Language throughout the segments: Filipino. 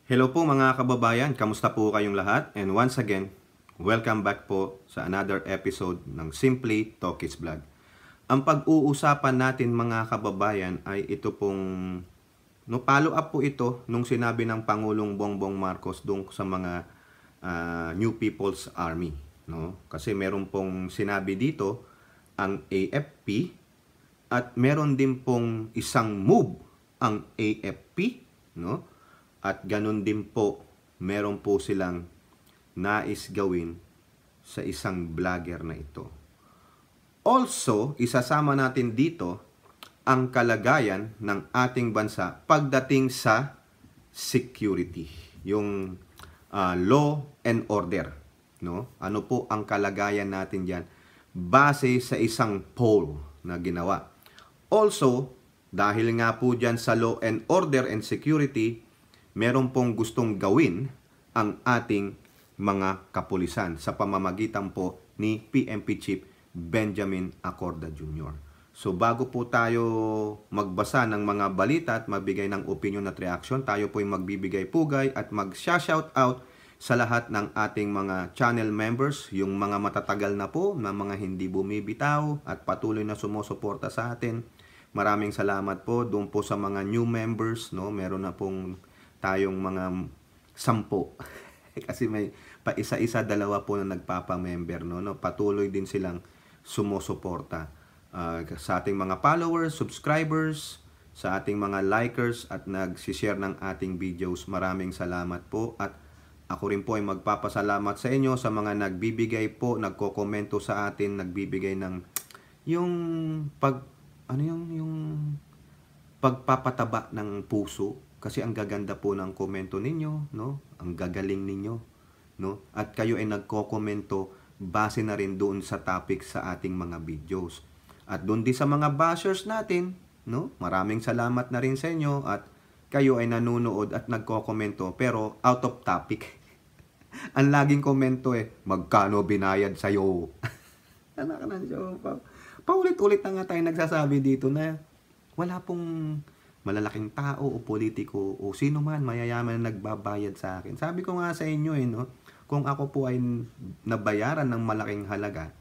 Hello po mga kababayan, kamusta po kayong lahat? And once again, welcome back po sa another episode ng Simply Talkies Vlog. Ang pag-uusapan natin mga kababayan ay ito pong follow up po ito nung sinabi ng Pangulong Bongbong Marcos doon sa mga New People's Army. No? Kasi meron pong sinabi dito ang AFP at meron din pong isang move ang AFP, no? At ganun din po, meron po silang nais gawin sa isang vlogger na ito. Also, isasama natin dito ang kalagayan ng ating bansa pagdating sa security, yung law and order. No? Ano po ang kalagayan natin diyan base sa isang poll na ginawa. Also, dahil nga po dyan sa law and order and security, meron pong gustong gawin ang ating mga kapulisan sa pamamagitan po ni PNP Chief Benjamin Acorda Jr. So bago po tayo magbasa ng mga balita at magbigay ng opinion at reaction, tayo po ay magbibigay pugay at mag-shout out sa lahat ng ating mga channel members, yung mga matatagal na po na mga hindi bumibitaw at patuloy na sumusuporta sa atin. Maraming salamat po doon po sa mga new members, no? Meron na pong tayong mga 10 kasi may pa isa-isa, dalawa po na nagpapa-member, no? Patuloy din silang sumusuporta sa ating mga followers, subscribers, sa ating mga likers at nag-share ng ating videos. Maraming salamat po at ako rin po ay magpapasalamat sa inyo sa mga nagbibigay po, nagko-komento sa atin, nagbibigay ng yung yung pagpapataba ng puso. Kasi ang gaganda po ng komento ninyo, no? Ang gagaling ninyo, no? At kayo ay nagko-komento base na rin doon sa topic sa ating mga videos. At doon din sa mga bashers natin, no? Maraming salamat na rin sa inyo at kayo ay nanonood at nagko-komento pero out of topic. Ang laging komento magkano binayad sa'yo? Anak na siya. Paulit-ulit na nga tayo nagsasabi dito na wala pong malalaking tao o politiko o sino man mayayaman na nagbabayad sa akin. Sabi ko nga sa inyo no, kung ako po ay nabayaran ng malaking halaga,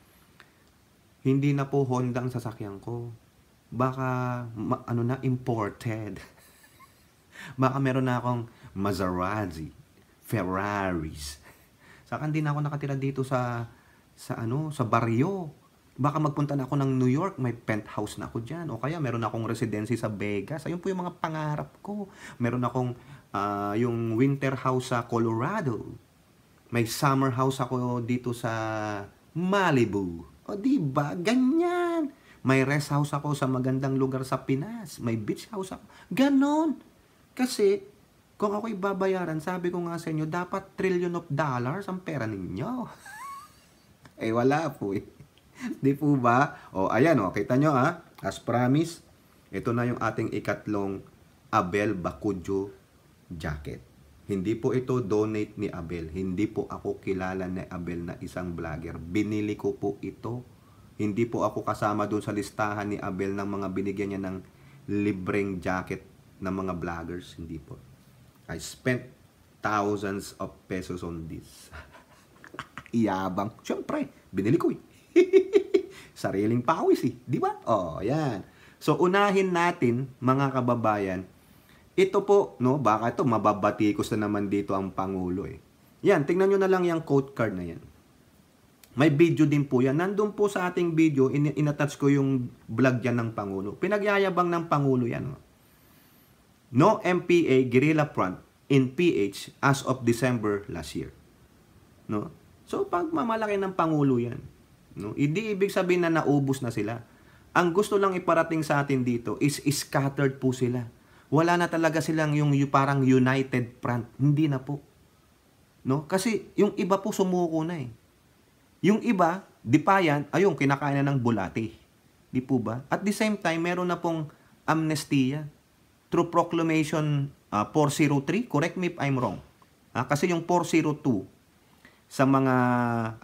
hindi na po Honda ang sasakyan ko. Baka imported. Baka meron na akong Maserati, Ferraris. Saka hindi na ako nakatira dito sa baryo. Baka magpunta na ako ng New York, may penthouse na ako dyan. O kaya meron akong residency sa Vegas. Ayun po yung mga pangarap ko. Meron akong yung winter house sa Colorado. May summer house ako dito sa Malibu. O diba? Ganyan. May rest house ako sa magandang lugar sa Pinas. May beach house ako. Ganon. Kasi kung ako'y babayaran, sabi ko nga sa inyo, dapat $1 trillion ang pera ninyo. Wala po Di po ba? Ayan kita nyo as promised, ito na yung ating ikatlong Abel Bacudyo jacket. Hindi po ito donate ni Abel. Hindi po ako kilala ni Abel na isang vlogger. Binili ko po ito. Hindi po ako kasama doon sa listahan ni Abel ng mga binigyan niya ng libreng jacket ng mga vloggers. Hindi po. I spent thousands of pesos on this. Iyabang. Siyempre, binili ko Sariling pawis di ba? Yan. So unahin natin mga kababayan, ito po, no, baka ito mababatikos na naman dito ang Pangulo Yan, tingnan nyo na lang yung quote card na yan. May video din po yan. Nandun po sa ating video, inattach ko yung vlog yan ng Pangulo. Pinagyayabang ng Pangulo yan. No MPA guerrilla front in PH as of December last year. No? So pagmamalaki ng Pangulo yan. No? Hindi ibig sabihin na naubos na sila. Ang gusto lang iparating sa atin dito is scattered po sila. Wala na talaga silang yung parang united front. Hindi na po. No? Kasi yung iba po sumuko na Yung iba, defiant, ayun, kinakain na ng bulati. Di po ba? At the same time, meron na pong amnestia through Proclamation 403. Correct me if I'm wrong. Kasi yung 402, sa mga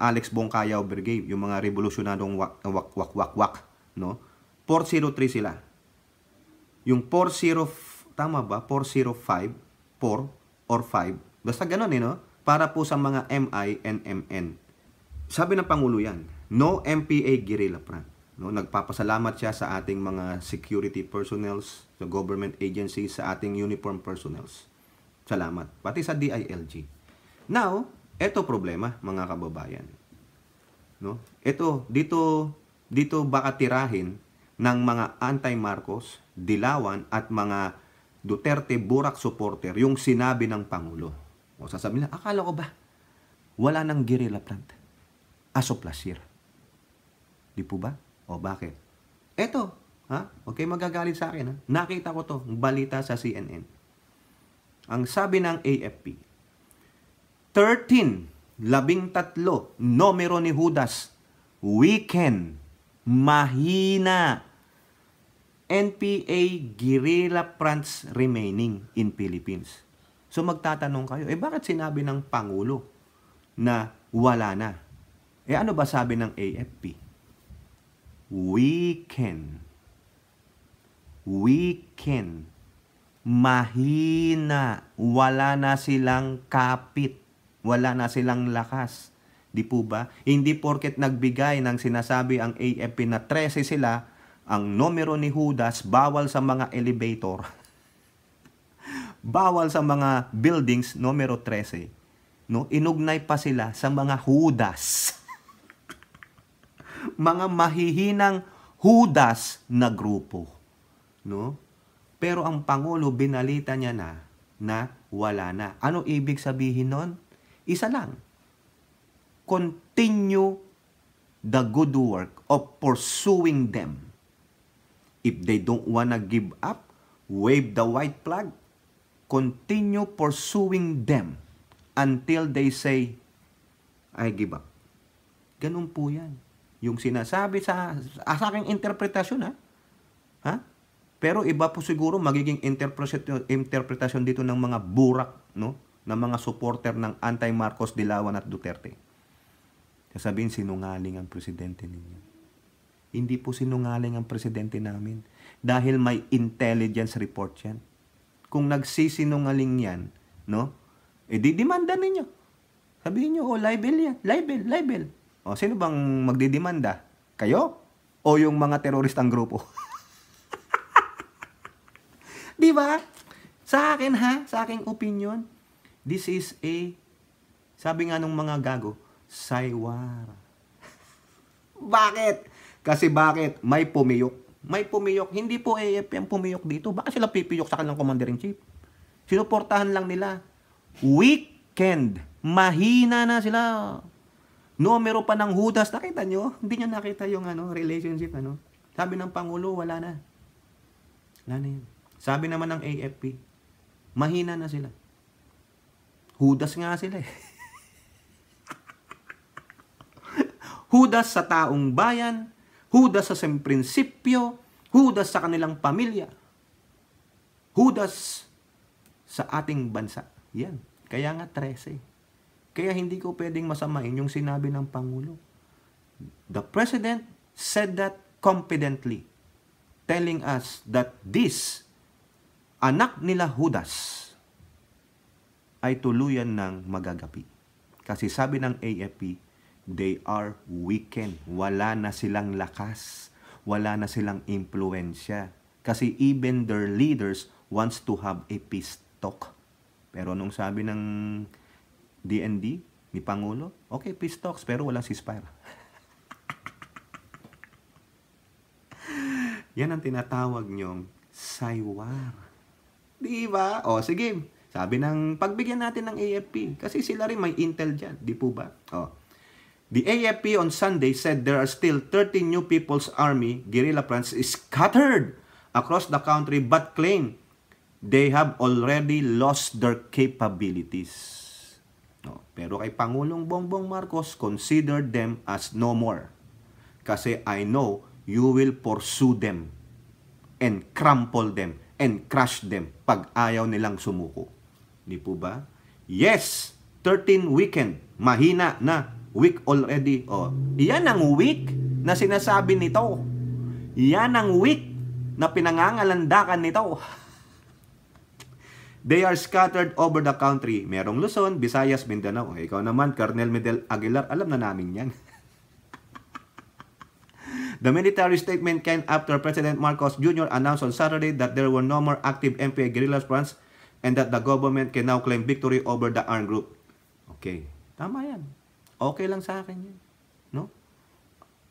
Alex Bongcayaw Brigade, yung mga revolusyonadong wak, no? 403 sila. Yung 40, tama ba? 405, 4, or 5. Basta ganun no? Para po sa mga MI and MN. Sabi ng Pangulo yan, no MPA guerrilla front. No, nagpapasalamat siya sa ating mga security personnel, sa government agencies, sa ating uniform personnel. Salamat. Pati sa DILG. Now, eto problema, mga kababayan. No? Dito baka tirahin ng mga anti-Marcos, Dilawan at mga Duterte Burak supporter yung sinabi ng Pangulo. O sasabihin nila, akala ko ba wala nang guerrilla front as of last year? Di po ba? O bakit? Eto, okay, magagalit sa akin. Nakita ko to, balita sa CNN. Ang sabi ng AFP, 13 numero ni Judas, weekend, mahina. NPA guerrilla fronts remaining in Philippines. So magtatanong kayo, bakit sinabi ng Pangulo na wala na? Ano ba sabi ng AFP? Weekend, mahina, wala na silang kapit, wala na silang lakas. Di po ba? Hindi porket nagbigay ng sinasabi ang AFP na 13 sila, ang numero ni Judas, bawal sa mga elevator, bawal sa mga buildings, numero 13. No? Inugnay pa sila sa mga Judas. Mga mahihinang Judas na grupo. No? Pero ang Pangulo, binalita niya na wala na. Ano ibig sabihin nun? Isa lang. Continue the good work of pursuing them. If they don't wanna give up, wave the white flag, continue pursuing them until they say, I give up. Ganun po yan. Yung sinasabi sa aking interpretasyon, ha? Pero iba po siguro magiging interpretasyon dito ng mga burak, no? Ng mga supporter ng anti-Marcos, Dilawan at Duterte. Sasabihin, sinungaling ang presidente ninyo. Hindi po sinungaling ang presidente namin. Dahil may intelligence report yan. Kung nagsisinungaling yan, no? Di-demanda ninyo. Sabihin nyo, libel yan. Libel. O, sino bang magdidemanda? Kayo? O yung mga teroristang grupo? Di ba? Sa akin sa aking opinion, this is sabi nga nung mga gago, saywara. Bakit? Kasi bakit? May pumiyok. May pumiyok. Hindi po AFP ang pumiyok dito. Bakit sila pipiyok sa kanilang commander-in-chief? Sinuportahan lang nila. Weekend. Mahina na sila. Numero pa ng Judas, nakita nyo? Hindi nyo nakita yung relationship. Sabi ng Pangulo, wala na. Wala na yun. Sabi naman ng AFP, mahina na sila. Judas nga sila Judas sa taong bayan, Judas sa prinsipyo, Judas sa kanilang pamilya, Judas sa ating bansa. Yan. Kaya nga 13. Kaya hindi ko pwedeng masamain yung sinabi ng Pangulo. The President said that confidently, telling us that this anak nila Judas ay tuluyan ng magagapi. Kasi sabi ng AFP, they are weakened. Wala na silang lakas. Wala na silang impluensya. Kasi even their leaders wants to have a peace talk. Pero nung sabi ng DND, ni Pangulo, okay, peace talks, pero walang ceasefire. Yan ang tinatawag nyong saywar. Di ba? O, sige. Sabi ng, pagbigyan natin ng AFP. Kasi sila rin may intel dyan. Di po ba? O. The AFP on Sunday said there are still 13 new People's Army guerrilla fronts scattered across the country but claim they have already lost their capabilities. No, pero kay Pangulong Bongbong Marcos, consider them as no more. Kasi I know you will pursue them and crumple them and crush them pag ayaw nilang sumuko. Di po ba? Yes, 13 weekend. Mahina na. Weak already. Oh, iyan ang weak na sinasabi nito. Iyan ang weak na pinangangalandakan nito. They are scattered over the country. Merong Luzon, Visayas, Mindanao. Ikaw naman, Colonel Medel Aguilar, alam na namin yan. The military statement came after President Marcos Jr. announced on Saturday that there were no more active MPA guerrilla fronts and that the government can now claim victory over the armed group. Okay, tama yan. Okay lang sa akin yan. No?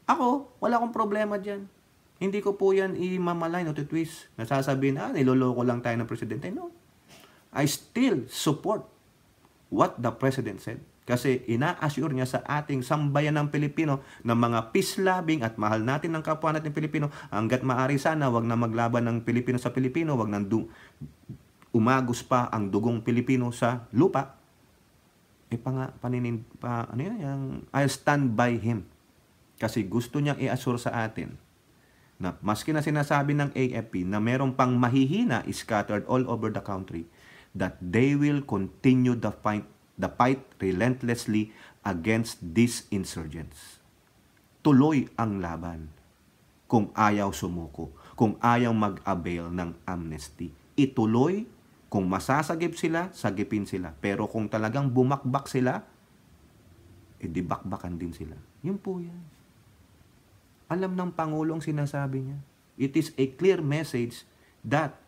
Ako, wala akong problema dyan. Hindi ko po yan i-mamalay o twist. Nasasabihin, niloloko lang tayo ng presidente. No. I still support what the president said. Kasi ina-assure niya sa ating sambayan ng Pilipino na mga peace-loving at mahal natin ng kapwa natin Pilipino, hanggat maaari sana, wag na maglaban ng Pilipino sa Pilipino, wag nang umagos pa ang dugong Pilipino sa lupa. I'll stand by him. Kasi gusto niyang i-assure sa atin na maski na sinasabi ng AFP na merong pang mahihina scattered all over the country, that they will continue the fight relentlessly against these insurgents. Tuloy ang laban. Kung ayaw sumuko, kung ayaw mag-avail ng amnesty, ituloy. Kung masasagip sila, sagipin sila. Pero kung talagang bumakbak sila, edi bakbakan din sila. Yun po yan. Alam ng Pangulong sinasabi niya. It is a clear message that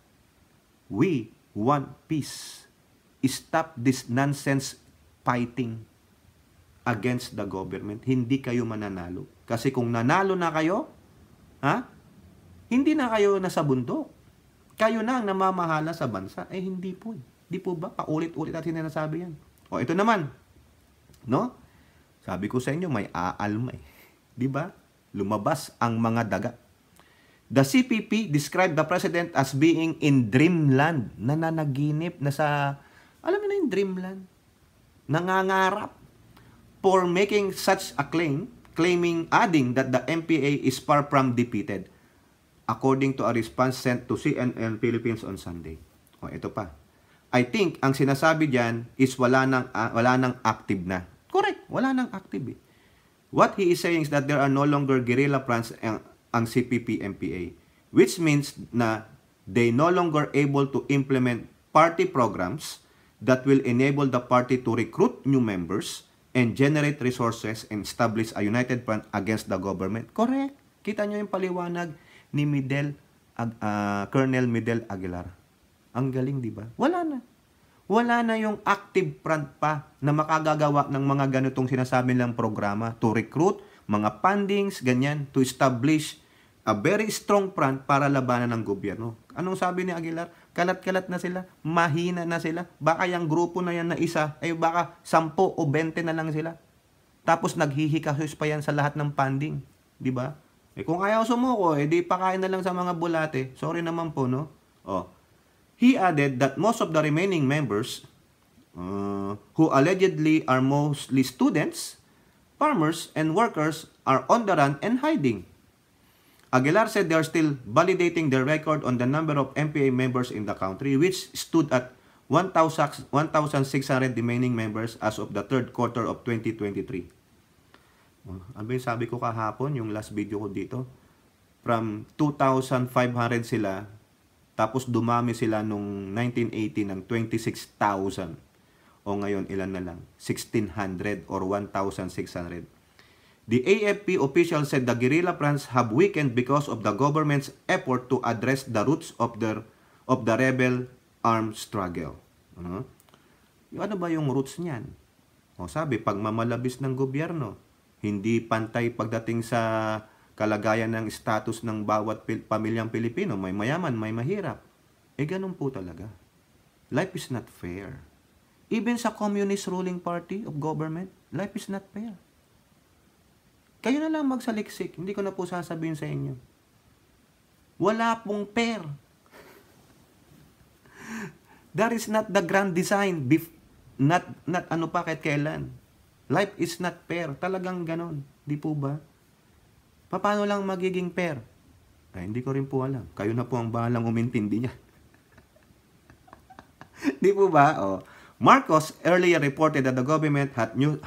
we want peace. Stop this nonsense fighting against the government. Hindi kayo mananalo. Kasi kung nanalo na kayo, hindi na kayo nasa bundok. Kayo na ang namamahala sa bansa. Hindi po. Hindi po ba? Paulit-ulit natin sinasabi yan. O ito naman. No? Sabi ko sa inyo, may aalma eh. Di ba? Lumabas ang mga daga. The CPP described the president as being in dreamland. Nananaginip na sa, alam mo na yung dreamland? Nangangarap for making such a claim, adding that the MPA is far from defeated, according to a response sent to CNN Philippines on Sunday. O, ito pa. I think ang sinasabi diyan is wala nang active na. Correct, wala nang active eh. What he is saying is that there are no longer guerrilla fronts ang CPP-MPA, which means na they no longer able to implement party programs that will enable the party to recruit new members and generate resources and establish a united front against the government. Correct. Kita nyo yung paliwanag ni Colonel Medel Aguilar. Ang galing, di ba? Wala na. Wala na yung active front pa na makagagawa ng mga ganitong sinasabi nilang programa to recruit, mga fundings, ganyan, to establish a very strong front para labanan ng gobyerno. Anong sabi ni Aguilar? Kalat-kalat na sila, mahina na sila. Baka yung grupo na yan na isa, ay baka 10 o 20 na lang sila. Tapos naghihikahus pa yan sa lahat ng funding. Di ba? Kung ayaw sumuko, di pakain na lang sa mga bulate. Sorry naman po, no? He added that most of the remaining members, who allegedly are mostly students, farmers, and workers, are on the run and hiding. Aguilar said they are still validating their record on the number of MPA members in the country, which stood at 1,600 remaining members as of the third quarter of 2023. Sabi ko kahapon, yung last video ko dito, from 2,500 sila, tapos dumami sila nung 1980 ng 26,000. O ngayon, ilan na lang? 1,600 or 1,600. The AFP official said the guerrilla fronts have weakened because of the government's effort to address the roots of the rebel armed struggle. Ano ba yung roots niyan? Sabi, pagmamalabis ng gobyerno, hindi pantay pagdating sa kalagayan ng status ng bawat pamilyang Pilipino. May mayaman, may mahirap. Ganun po talaga. Life is not fair. Even sa communist ruling party of government, life is not fair. Kayo na lang magsaliksik. Hindi ko na po sasabihin sa inyo. Wala pong fair. That is not the grand design. Not kahit kailan. Life is not fair. Talagang ganon. Di po ba? Paano lang magiging fair? Hindi ko rin po alam. Kayo na po ang bahalang umintindi niya. Di po ba? Marcos earlier reported that the government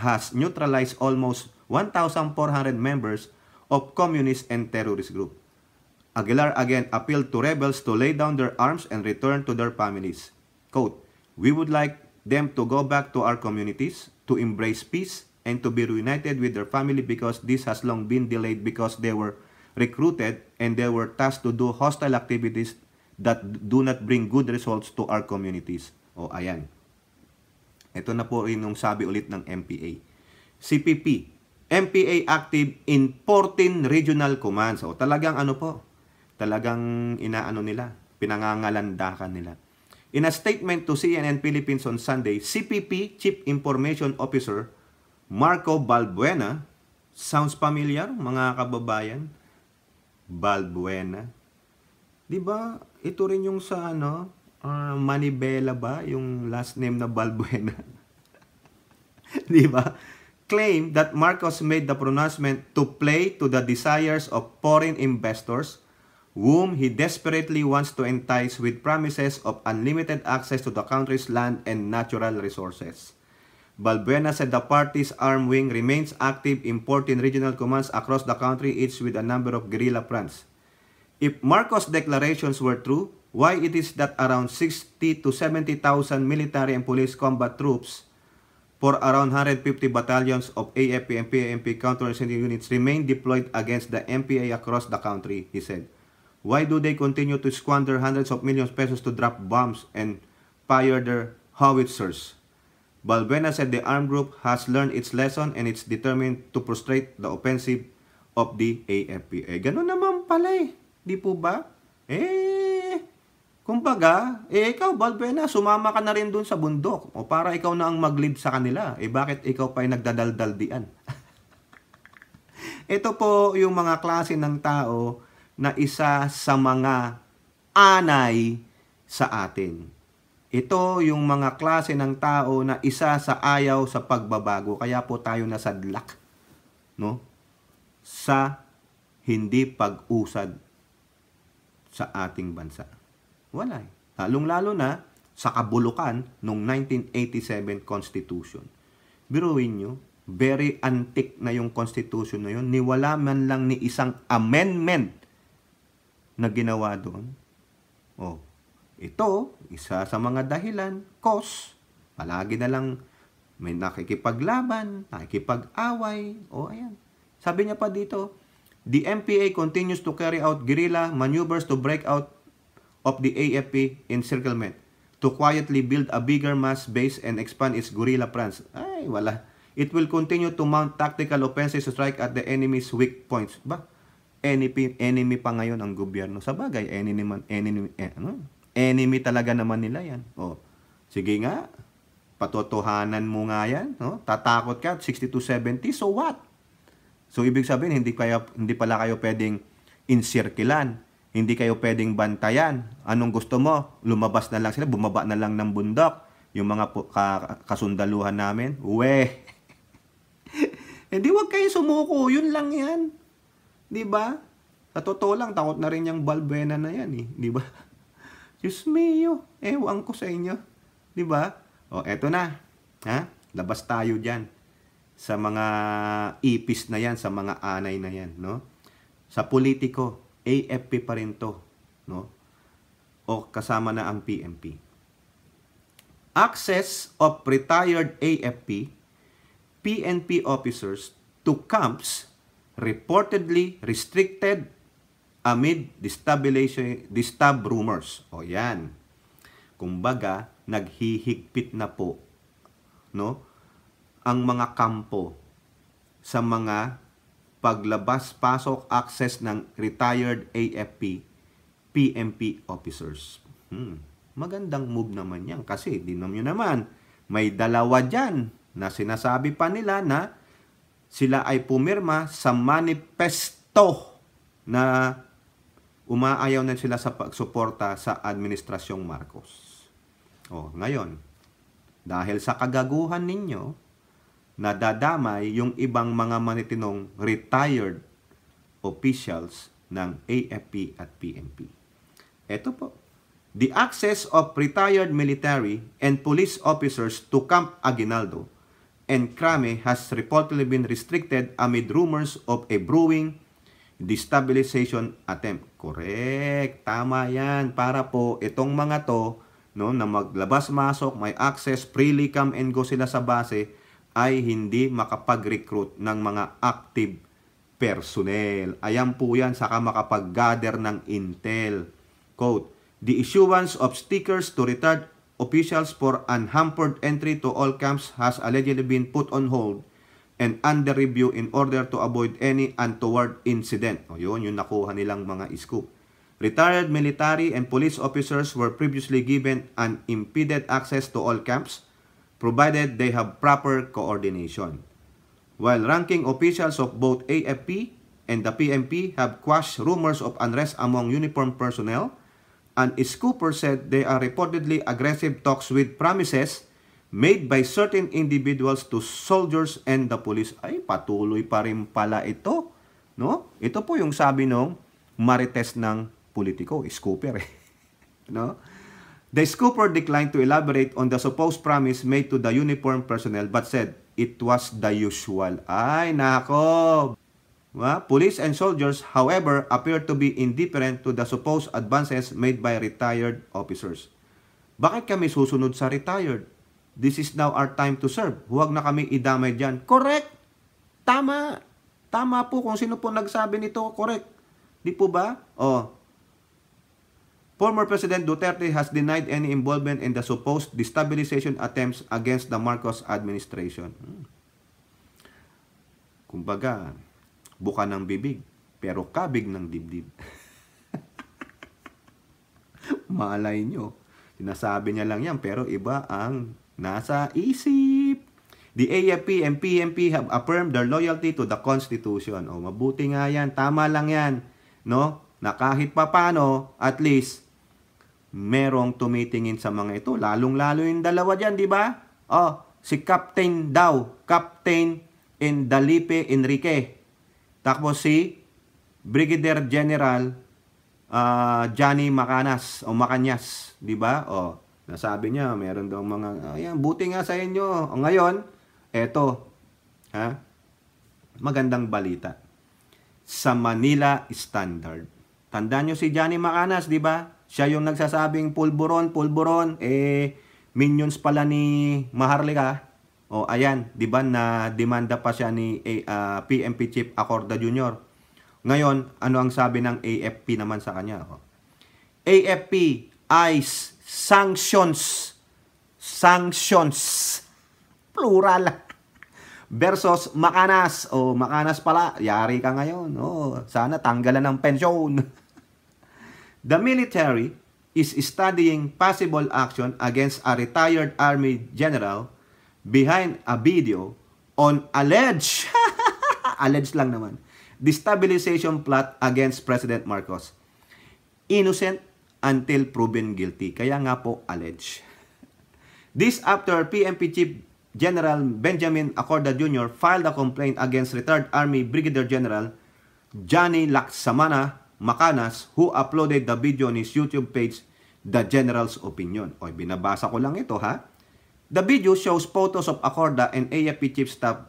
has neutralized almost 1,400 members of communist and terrorist group. Aguilar again appealed to rebels to lay down their arms and return to their families. Quote, We would like them to go back to our communities, to embrace peace, and to be reunited with their family because this has long been delayed because they were recruited and they were tasked to do hostile activities that do not bring good results to our communities. O, ayan. Ito na po rin yung sabi ulit ng MPA. CPP, MPA active in 14 regional commands. O, talagang ano po, talagang inaano nila, pinangangalandakan nila. In a statement to CNN Philippines on Sunday, CPP Chief Information Officer Marco Balbuena, sounds familiar mga kababayan? Balbuena. 'Di ba? Ito rin yung sa Manibela ba yung last name na Balbuena? 'Di ba? Claim that Marcos made the pronouncement to play to the desires of foreign investors whom he desperately wants to entice with promises of unlimited access to the country's land and natural resources. Balbuena said the party's armed wing remains active in 14 regional commands across the country, each with a number of guerrilla fronts. If Marcos' declarations were true, why it is that around 60 to 70,000 military and police combat troops for around 150 battalions of AFP and PNP counterinsurgency units remain deployed against the MPA across the country, he said. Why do they continue to squander hundreds of millions of pesos to drop bombs and fire their howitzers? Balbuena said the armed group has learned its lesson and it's determined to frustrate the offensive of the AFP. Ganun naman pala Di po ba? Kumbaga, ikaw Balbuena, sumama ka na rin dun sa bundok. O para ikaw na ang mag-lead sa kanila. Bakit ikaw pa ay nagdadaldal diyan? Ito po yung mga klase ng tao na isa sa mga anay sa atin. Ito yung mga klase ng tao na isa sa ayaw sa pagbabago. Kaya po tayo nasadlak, no? Sa hindi pag-usad sa ating bansa. Wala Lalong-lalo na sa kabulukan ng 1987 Constitution. Biruin nyo, very antique na yung Constitution na yun. Niwala man lang ni isang amendment na ginawa doon. Ito, isa sa mga dahilan, cause, palagi na lang may nakikipaglaban, nakikipag-away, ayan. Sabi niya pa dito, the MPA continues to carry out guerrilla maneuvers to break out of the AFP encirclement, to quietly build a bigger mass base and expand its guerrilla plans. Wala. It will continue to mount tactical offensives to strike at the enemy's weak points. Enemy pa ngayon ang gobyerno. Sa bagay, enemy talaga naman nila yan. Sige nga, patotohanan mo nga yan. Tatakot ka, 60 to 70, so what? So, ibig sabihin, hindi pala kayo pwedeng encirclean. Hindi kayo pwedeng bantayan. Anong gusto mo? Lumabas na lang sila, bumaba na lang ng bundok. Yung mga kasundaluhan namin, hindi wag kayo sumuko, yun lang yan. Diba? Sa totoo lang, takot na rin yung Balbuena na yan Diba? Diyos mio, ewan ko sa inyo. Diba? Eto na. Labas tayo dyan. Sa mga ipis na yan, sa mga anay na yan, no? Sa politiko, AFP pa rin to, no? O kasama na ang PNP. Access of retired AFP, PNP officers to camps reportedly restricted amid distab rumors. Yan. Kumbaga, naghihigpit na po, no? Ang mga kampo sa mga paglabas-pasok access ng retired AFP, PNP officers. Magandang move naman yan kasi dinom nyo naman, may dalawa dyan na sinasabi pa nila na sila ay pumirma sa manifesto na umaayaw na sila sa pagsuporta sa Administrasyong Marcos. Ngayon, dahil sa kagaguhan ninyo, nadadamay yung ibang mga manitinong retired officials ng AFP at PNP. Ito po. The access of retired military and police officers to Camp Aguinaldo and Crame has reportedly been restricted amid rumors of a brewing destabilization attempt. Correct. Tama yan. Para po itong mga to no, na maglabas-masok, may access, freely come and go sila sa base, ay hindi makapag-recruit ng mga active personnel. Ayan po yan, saka makapag-gather ng intel. Quote, the issuance of stickers to retired officials for unhampered entry to all camps has allegedly been put on hold and under review in order to avoid any untoward incident. O yun, yung nakuha nilang mga scoop. Retired military and police officers were previously given unimpeded access to all camps, provided they have proper coordination. While ranking officials of both AFP and the PNP have quashed rumors of unrest among uniformed personnel, and Scooper said they are reportedly aggressive talks with promises made by certain individuals to soldiers and the police. Ay, patuloy pa rin pala ito. No? Ito po yung sabi nung marites ng politiko, Scooper. No? The Scooper declined to elaborate on the supposed promise made to the uniformed personnel but said it was the usual. Ay, nako! Police and soldiers, however, appear to be indifferent to the supposed advances made by retired officers. Bakit kami susunod sa retired? This is now our time to serve. Huwag na kami idamay dyan. Correct! Tama! Tama po kung sino po nagsabi nito. Correct. Di po ba? Former President Duterte has denied any involvement in the supposed destabilization attempts against the Marcos administration. Kumbaga, buka ng bibig, pero kabig ng dibdib. Malay nyo. Sinasabi niya lang yan, pero iba ang nasa isip. The AFP and PNP have affirmed their loyalty to the Constitution. Mabuti nga yan. Tama lang yan. No? Na kahit papano, at least, merong tumitingin sa mga ito. Lalong-lalo yung dalawa dyan, di ba? Si Captain daw. Captain Indalipe Enrique. Tapos si Brigadier General Johnny Macanas o Macanyas, di ba? Nasabi niya, meron daw mga, ayan, buti nga sa inyo. Ngayon, eto, magandang balita. Sa Manila Standard. Tandaan nyo si Johnny Macanas, di ba? Siya yung nagsasabing pulburon, minions pala ni Maharlika. Ayan, di ba, na demanda pa siya ni PNP Chief Acorda Jr. Ngayon, ano ang sabi ng AFP naman sa kanya? AFP eyes sanctions, plural, versus Macanas. Macanas pala, yari ka ngayon. Sana tanggalan ng pensyon. The military is studying possible action against a retired Army general behind a video on alleged lang naman, destabilization plot against President Marcos. Innocent until proven guilty. Kaya nga po, alleged. This after PNP Chief General Benjamin Acorda Jr. filed a complaint against retired Army Brigadier General Johnny Laksamana Macanas, who uploaded the video on his YouTube page, The General's Opinion. Binabasa ko lang ito, ha? The video shows photos of Acorda and AFP Chief Staff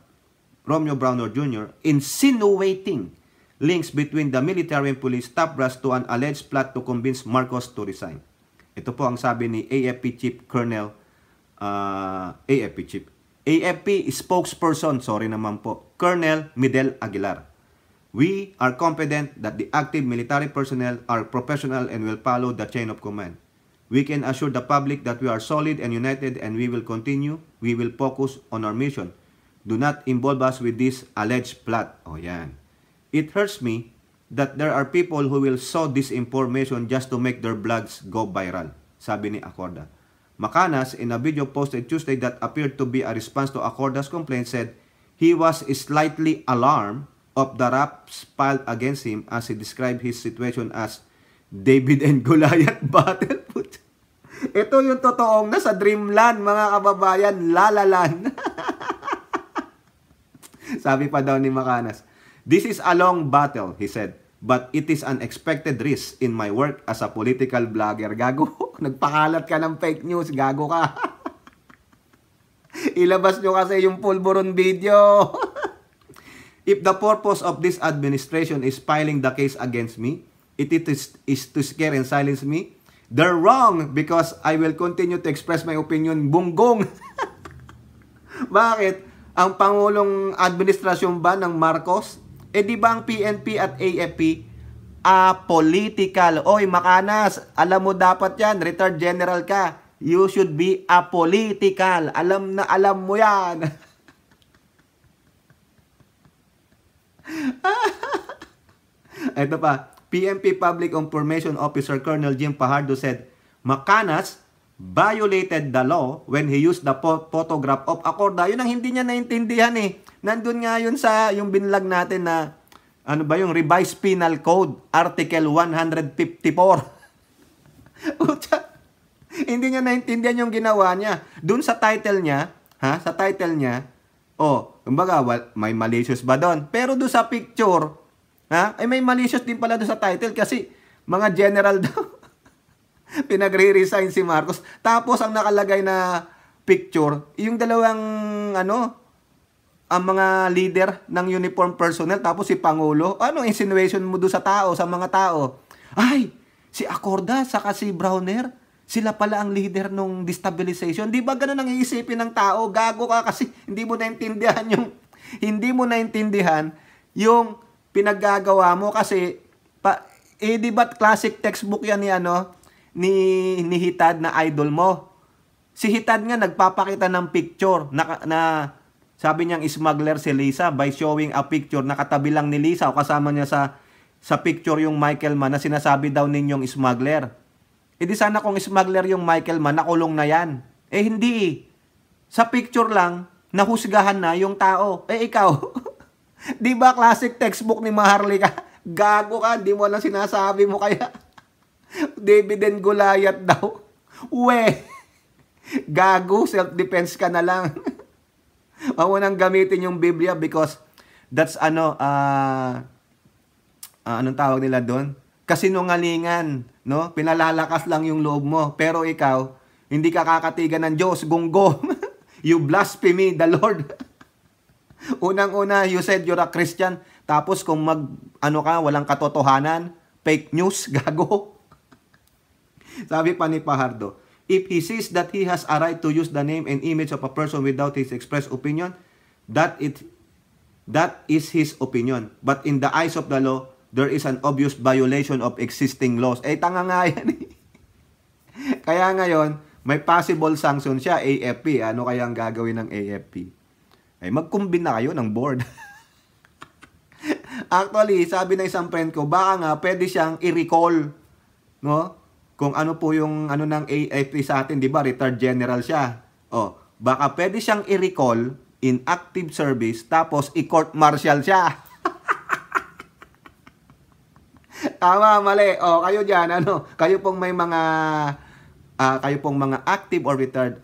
Romeo Browner Jr. insinuating links between the military and police top brass to an alleged plot to convince Marcos to resign. Ito po ang sabi ni AFP Chief Colonel AFP spokesperson, Colonel Midel Aguilar. We are confident that the active military personnel are professional and will follow the chain of command. We can assure the public that we are solid and united and we will continue. We will focus on our mission. Do not involve us with this alleged plot. Yan. It hurts me that there are people who will sow disinformation just to make their blogs go viral, sabi ni Acorda. Macanas, in a video posted Tuesday that appeared to be a response to Acorda's complaint, said he was slightly alarmed of the raps filed against him as he described his situation as David and Goliath battle. Ito yung totoong nasa dreamland, mga kababayan, lalalan. Sabi pa daw ni Macanas, this is a long battle, he said, but it is an expected risk in my work as a political blogger. Gago, nagpakalat ka ng fake news, gago ka. Ilabas nyo kasi yung pulburon video. If the purpose of this administration is filing the case against me, it is to scare and silence me, They're wrong because I will continue to express my opinion. Bunggong! Bakit? Ang Pangulong Administrasyon ba ng Marcos? Di ba ang PNP at AFP apolitical? Oy, Makanas, alam mo dapat yan, retired general ka. You should be apolitical. Alam na alam mo yan. Ito pa, PNP Public Information Officer Colonel Jim Fajardo said, Macanas violated the law when he used the photograph of Acorda. Yun ang hindi niya naintindihan eh. Nandun nga yun sa yung binlag natin na ano ba yung Revised Penal Code, Article 154. Hindi niya naintindihan yung ginawa niya. Doon sa title niya, sa title niya, kumbaga, may malicious ba doon? Pero doon sa picture, may malicious din pala doon sa title kasi mga general daw. Pinagre-resign si Marcos. Tapos ang nakalagay na picture, yung dalawang ang mga leader ng uniform personnel, tapos si Pangulo. Ano insinuation mo doon sa tao, sa mga tao? Ay, si Acorda saka si Browner, sila pala ang leader ng destabilization. Di ba ganun ang iisipin ng tao? Gago ka kasi hindi mo naintindihan yung pinaggagawa mo kasi di ba classic textbook yan ni Hitad na idol mo. Si Hitad nga nagpapakita ng picture na sabi niyang smuggler si Lisa by showing a picture, nakatabi lang ni Lisa o kasama niya sa picture yung Michael Mann na sinasabi daw ninyong smuggler. Di sana kung smuggler yung Michael Mann, nakulong na yan. Hindi. Sa picture lang, nahusgahan na yung tao. Ikaw, di ba classic textbook ni Maharlika? Gago ka, di mo lang sinasabi mo kaya. David and Goliath daw. Gago, self-defense ka na lang. Huwag mo nang gamitin yung Biblia because that's anong tawag nila doon? Kasinungalingan, no? Pinalalakas lang yung loob mo. Pero ikaw, hindi ka kakatigan ng Diyos, gunggong. You blaspheme the Lord. Unang-una, you said you're a Christian. Tapos kung walang katotohanan, fake news, gago. Sabi pa ni Fajardo, if he sees that he has a right to use the name and image of a person without his express opinion, that is his opinion. But in the eyes of the law, there is an obvious violation of existing laws. Tanga nga yan eh. Kaya ngayon, may possible sanction siya, AFP. Ano kaya ang gagawin ng AFP? Mag-combine na kayo ng board. Actually, sabi ng isang friend ko, baka nga pwede siyang i-recall, no? Kung ano po yung ng AFP sa atin, di ba? Retired general siya. Baka pwede siyang i-recall in active service, tapos i-court martial siya. Tama, mali. Kayo dyan, kayo pong may mga active or retired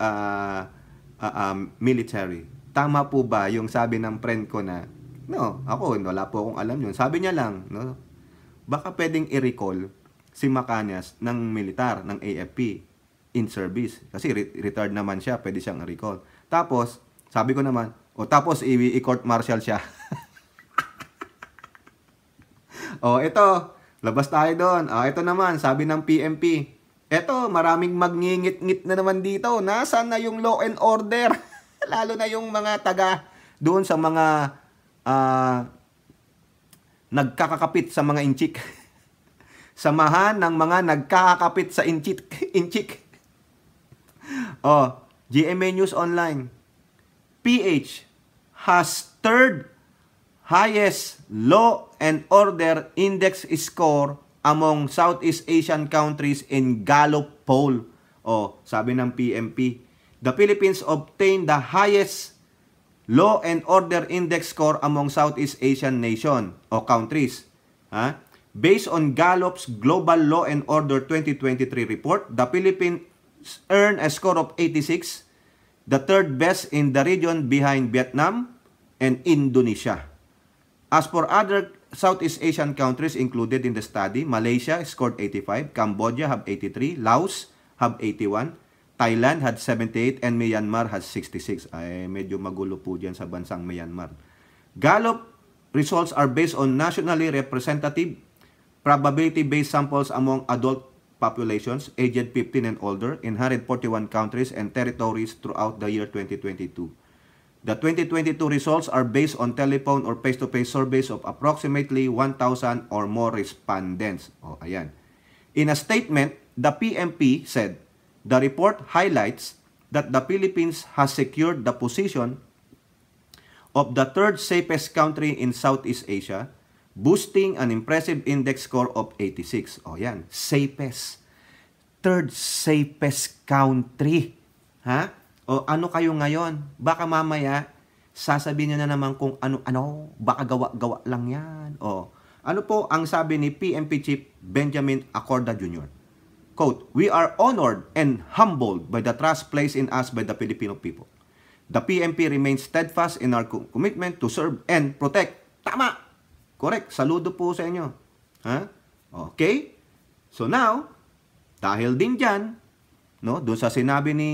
military. Tama po ba yung sabi ng friend ko na, wala po akong alam yun. Sabi niya lang, baka pwedeng i-recall si Macanas ng militar, ng AFP, in service. Kasi retired naman siya, pwede siyang i-recall. Tapos, sabi ko naman, tapos i-court martial siya. Ito, labas tayo doon. Ito naman, sabi ng PMP. Ito, maraming magngingit-ngit na naman dito. Nasaan na yung law and order? Lalo na yung mga taga doon sa mga nagkakakapit sa mga inchik. Samahan ng mga nagkakakapit sa inchik. GMA News Online. PH has third highest law and order index score among Southeast Asian countries in Gallup poll. Sabi ng PMP, the Philippines obtained the highest law and order index score among Southeast Asian nation o countries. Based on Gallup's Global Law and Order 2023 report, the Philippines earned a score of 86, the third best in the region behind Vietnam and Indonesia. As for other Southeast Asian countries included in the study, Malaysia scored 85, Cambodia have 83, Laos have 81, Thailand had 78, and Myanmar has 66. Medyo magulo po dyan sa bansang Myanmar. Gallup results are based on nationally representative probability-based samples among adult populations aged 15 and older in 141 countries and territories throughout the year 2022. The 2022 results are based on telephone or face-to-face surveys of approximately 1,000 or more respondents. O, ayan. In a statement, the PMP said, the report highlights that the Philippines has secured the position of the third safest country in Southeast Asia, boosting an impressive index score of 86. O, yan. Safest. Third safest country. Ha? O ano kayo ngayon? Baka mamaya, sasabihin nyo na naman kung ano, baka gawa-gawa lang yan. O, ano po ang sabi ni PMP Chief Benjamin Acorda Jr.? Quote, "We are honored and humbled by the trust placed in us by the Filipino people. The PMP remains steadfast in our commitment to serve and protect." Tama! Correct. Saludo po sa inyo. Ha? Okay? So now, dahil din dyan, no, doon sa sinabi ni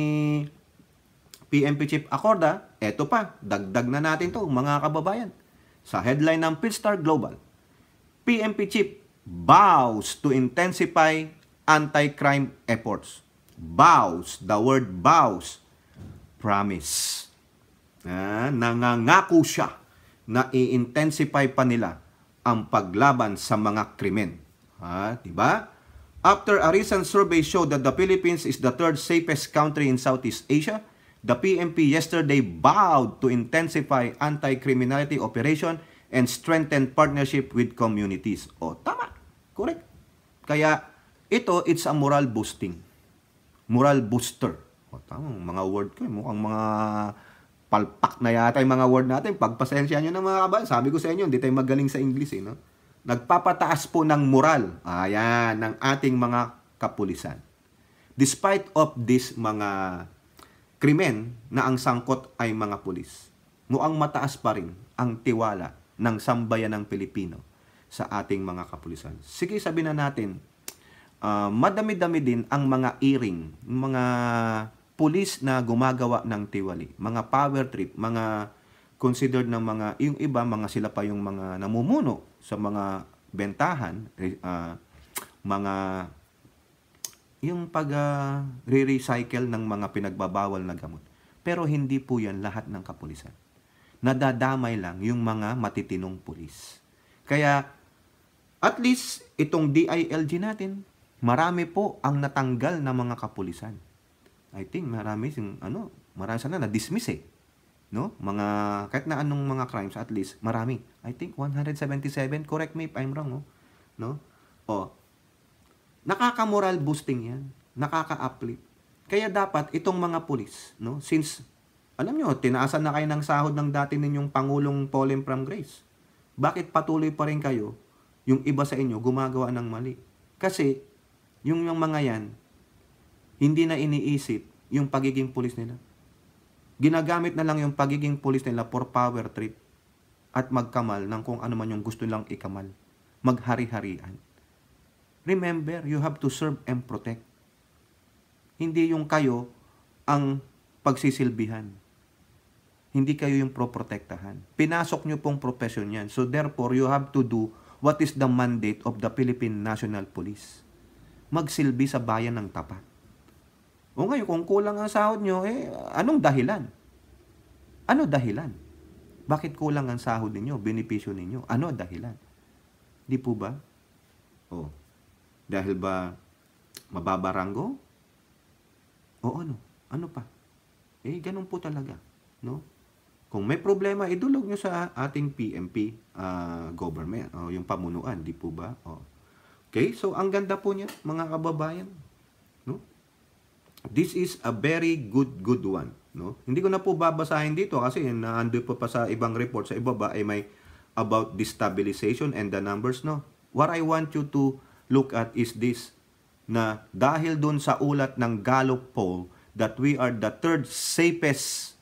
PMP Chief Acorda, eto pa, dagdag na natin to mga kababayan. Sa headline ng Philstar Global, PMP Chief vows to intensify anti-crime efforts. Vows, the word vows, promise. Nangangako siya na i-intensify pa nila ang paglaban sa mga krimen. Diba? After a recent survey showed that the Philippines is the third safest country in Southeast Asia, the PMP yesterday vowed to intensify anti-criminality operation and strengthen partnership with communities. O, tama. Correct. Kaya, it's a moral boosting. Moral booster. O, tama. Mga word ko, mukhang mga palpak na yata yung mga word natin. Pagpasensya nyo na mga kabayan. Sabi ko sa inyo, hindi tayo magaling sa English. No? Nagpapataas po ng moral. Ayan, ng ating mga kapulisan. Despite of this mga krimen na ang sangkot ay mga pulis, mukhang mataas pa rin ang tiwala ng sambayan ng Pilipino sa ating mga kapulisan. Sige, sabihin na natin, madami-dami din ang mga iring, mga pulis na gumagawa ng tiwali, mga power trip, mga considered ng mga, yung iba, mga sila pa yung mga namumuno sa mga bentahan, mga yung pag-re-recycle ng mga pinagbabawal na gamot. Pero hindi po yan lahat ng kapulisan. Nadadamay lang yung mga matitinong pulis. Kaya, at least, itong DILG natin, marami po ang natanggal na mga kapulisan. I think marami sana na-dismiss eh. No? Mga, kahit na anong mga crimes, at least, marami. I think 177, correct me if I'm wrong. No? Nakaka-moral boosting yan. Nakaka-uplift. Kaya dapat itong mga pulis, no? Since, alam nyo, tinaasan na kayo ng sahod ng dati ninyong Pangulong Pauline From Grace. Bakit patuloy pa rin kayo, yung iba sa inyo, gumagawa ng mali? Kasi, yung mga yan, hindi na iniisip yung pagiging pulis nila. Ginagamit na lang yung pagiging pulis nila for power trip at magkamal ng kung ano man yung gusto nilang ikamal. Maghari-harian. Remember, you have to serve and protect. Hindi yung kayo ang pagsisilbihan. Hindi kayo yung pro-protektahan. Pinasok nyo pong profession yan. So therefore, you have to do what is the mandate of the Philippine National Police. Magsilbi sa bayan ng tapat. O ngayon, kung kulang ang sahod nyo, anong dahilan? Ano dahilan? Bakit kulang ang sahod ninyo, benepisyo ninyo? Ano dahilan? Di po ba? Dahil ba mababaranggo? O ano? Ano pa? Ganun po talaga. No? Kung may problema, idulog nyo sa ating PMP government, yung pamunuan. Di po ba? Okay? So, ang ganda po niya, mga kababayan. No? This is a very good one. No? Hindi ko na po babasahin dito kasi naandun po pa sa ibang report sa ibaba ay may about destabilization and the numbers. No? What I want you to look at is this, na dahil dun sa ulat ng Gallup poll that we are the third safest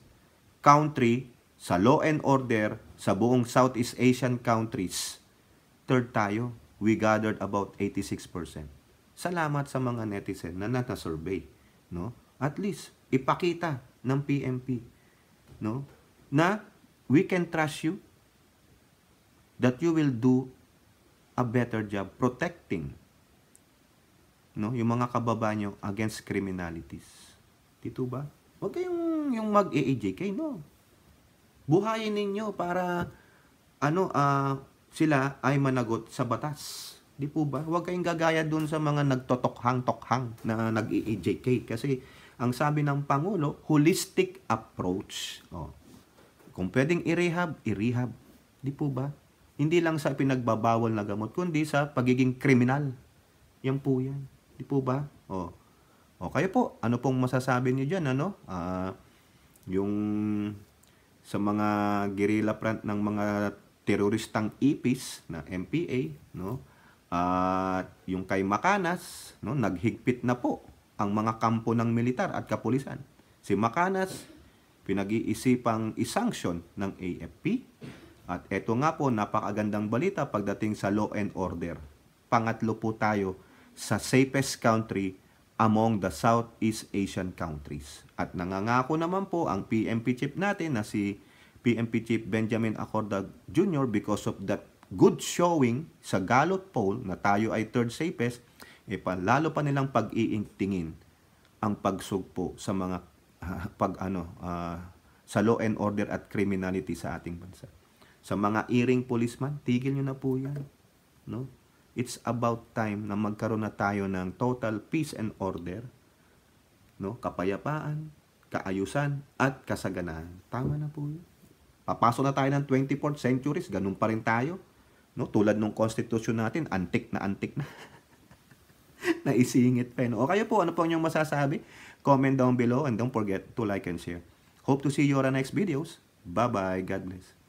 country sa law and order sa buong Southeast Asian countries, third tayo. We gathered about 86%. Salamat sa mga netizen na nata-survey. No? At least, ipakita ng PMP, no? Na we can trust you that you will do a better job protecting no, yung mga kababayan nyo against criminalities. Dito ba? Huwag kayong yung mag-EAJK, no. Buhayin ninyo para sila ay managot sa batas. Di po ba? Huwag kayong gagaya dun sa mga nagtotokhang-tokhang na nag-EAJK. Kasi ang sabi ng Pangulo, holistic approach. Kung pwedeng i-rehab, i-rehab. Di po ba? Hindi lang sa pinagbabawal na gamot, kundi sa pagiging kriminal. Yan po yan. Di po ba? Kayo po, ano pong masasabi niyo dyan, yung sa mga guerrilla front ng mga teroristang IPIS na MPA, no? At yung kay Macanas, no, naghigpit na po ang mga kampo ng militar at kapulisan. Si Macanas, pinag-iisipang isanction ng AFP. At eto nga po, napakagandang balita pagdating sa law and order. Pangatlo po tayo sa safest country among the Southeast Asian countries. At nangangako naman po ang PNP chief natin na si PNP Chief Benjamin Acorda Jr. because of that good showing sa Gallup poll na tayo ay third safest, lalo pa nilang pag-iintingin ang pagsugpo sa mga sa law and order at criminality sa ating bansa. Sa mga iring policeman, tigil nyo na po yan. No? It's about time na magkaroon na tayo ng total peace and order, no? Kapayapaan, kaayusan, at kasaganaan. Tama na po yun. Papasok na tayo ng 24th centuries, ganun pa rin tayo. No? Tulad ng constitution natin, antik na. Naisingit pa. No? O kayo po, ano po inyong masasabi? Comment down below and don't forget to like and share. Hope to see you on the next videos. Bye-bye. God bless.